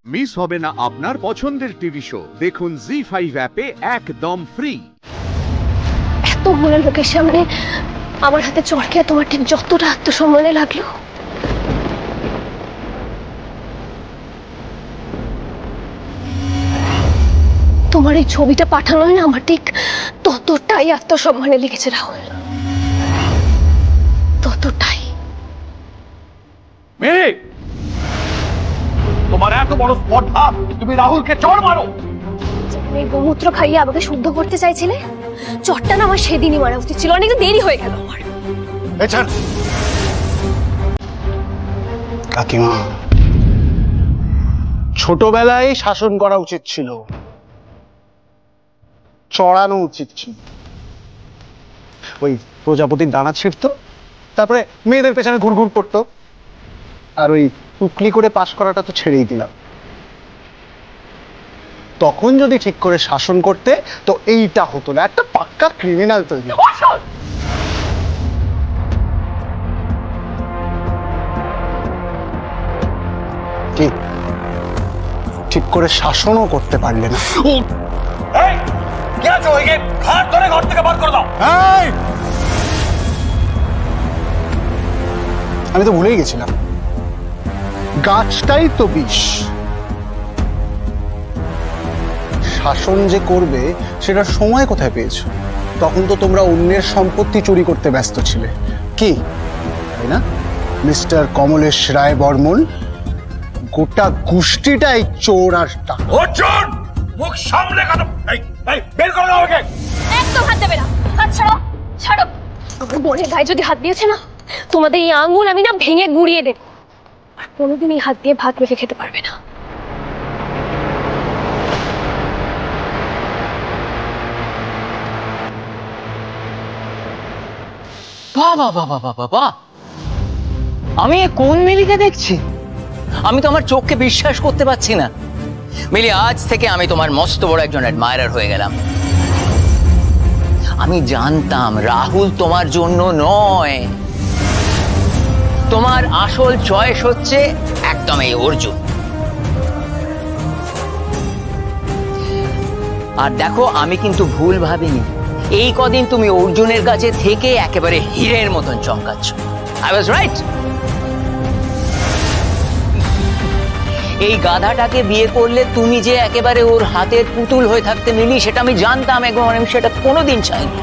Miss হবে না আপনার পছন্দের টিভি শো। দেখুন জি5 অ্যাপে একদম ফ্রি। এত বড় লোকের সামনে আমার হাতে চড়কে তোমার ঠিক যতটা আত্মসম্মানে লাগলো, তোমার এই ছবিটা পাঠানোই না আমার ঠিক ততটাই আত্মসম্মানে লেগেছে রাহুল, ততটাই। তোমার এত বড় স্পর্ধা, তুমি রাহুলকে চড় মারো। এই গোমূত্র খাইয়ে আমাকে শুদ্ধ করতে চাইছিলে, চটটা না আমার সেদিনই মারা উচিত ছিল, অনেক দেরি হয়ে গেল আমার। কাকিমা, ছোটবেলায় শাসন করা উচিত ছিল, চড়ানো উচিত ছিল। ওই প্রজাপতির দানা ছিঁড়তো, তারপরে মেয়েদের পেছনে ঘুরঘুর করতো, আর ওই টুকলি করে পাস করাটা তো ছেড়েই দিলাম। তখন যদি ঠিক করে শাসন করতে তো এইটা হতো না, একটা পাক্কা ক্রিমিনাল তৈরি। ঠিক করে শাসনও করতে পারলে না। ঘর থেকে বার করে দাও। আমি তো ভুলেই গেছিলাম, গাছটাই তো বিষ। শাসন যে করবে সেটার সময় কোথায় পেয়েছো? তখন তো তোমরা অন্যের সম্পত্তি চুরি করতে ব্যস্ত ছিলে, কি তাই না মিস্টার কমলেশ রায় বর্মন? গোটা গোষ্ঠীটাই চোর আর টাকা। অর্জুন, মুখ সামলে কথা। বের করে দাও ওকে। একদম হাত দেবে না, হাত ছাড়ো, ছাড়ো। আমার বোনের গায়ে যদি হাত দিয়েছে না, তোমাদের এই আঙ্গুল আমি না ভেঙে গুঁড়িয়ে দেব, আর কোনোদিন এই হাত দিয়ে ভাত মেখে খেতে পারবে না। বাবা বাবা বাবা বাবা, আমি কোন মিলিকে দেখছি? আমি তো আমার চোখকে বিশ্বাস করতে পারছি না। মিলি, আজ থেকে আমি তোমার মস্ত বড় একজন অ্যাডমায়ারার হয়ে গেলাম। আমি জানতাম রাহুল তোমার জন্য নয়, তোমার আসল চয়েস হচ্ছে একদম এই অর্জুন। আর দেখো, আমি কিন্তু ভুল ভাবিনি। এই কদিন তুমি অর্জুনের কাছে থেকে একেবারে হীরের মতন চমকাচ্ছ। I was right. এই গাধাটাকে বিয়ে করলে তুমি যে একেবারে ওর হাতের পুতুল হয়ে থাকতে মিলি, সেটা আমি জানতাম একবার, আমি সেটা কোনোদিন চাইনি।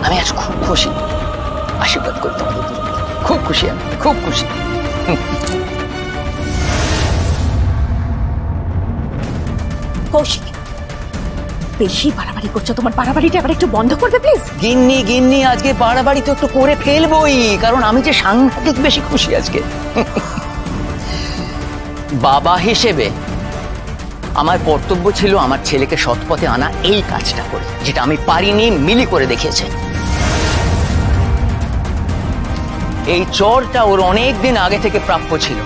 আমি আজ খুব খুশি, আশীর্বাদ করি তোমাদের, খুব খুশি, আমি খুব খুশি। কৌশিক, বেশি বাড়াবাড়ি করছো, তোমার বাড়াবাড়িটা এবার একটু বন্ধ করবে প্লিজ। গিন্নি গিন্নি, আজকে বাড়াবাড়ি তো একটু করে ফেলবই, কারণ আমি যে সাংঘাতিক বেশি খুশি আজকে। বাবা হিসেবে আমার কর্তব্য ছিল আমার ছেলেকে সৎপথে আনা, এই কাজটা করে, যেটা আমি পারিনি, মিলি করে দেখিয়েছে। এই চরটা ওর অনেক দিন আগে থেকে প্রাপ্য ছিল।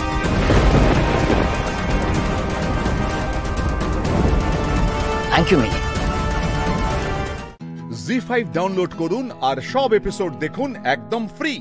Thank you Mili. Zee5 download করুন আর সব এপিসোড দেখুন একদম ফ্রি।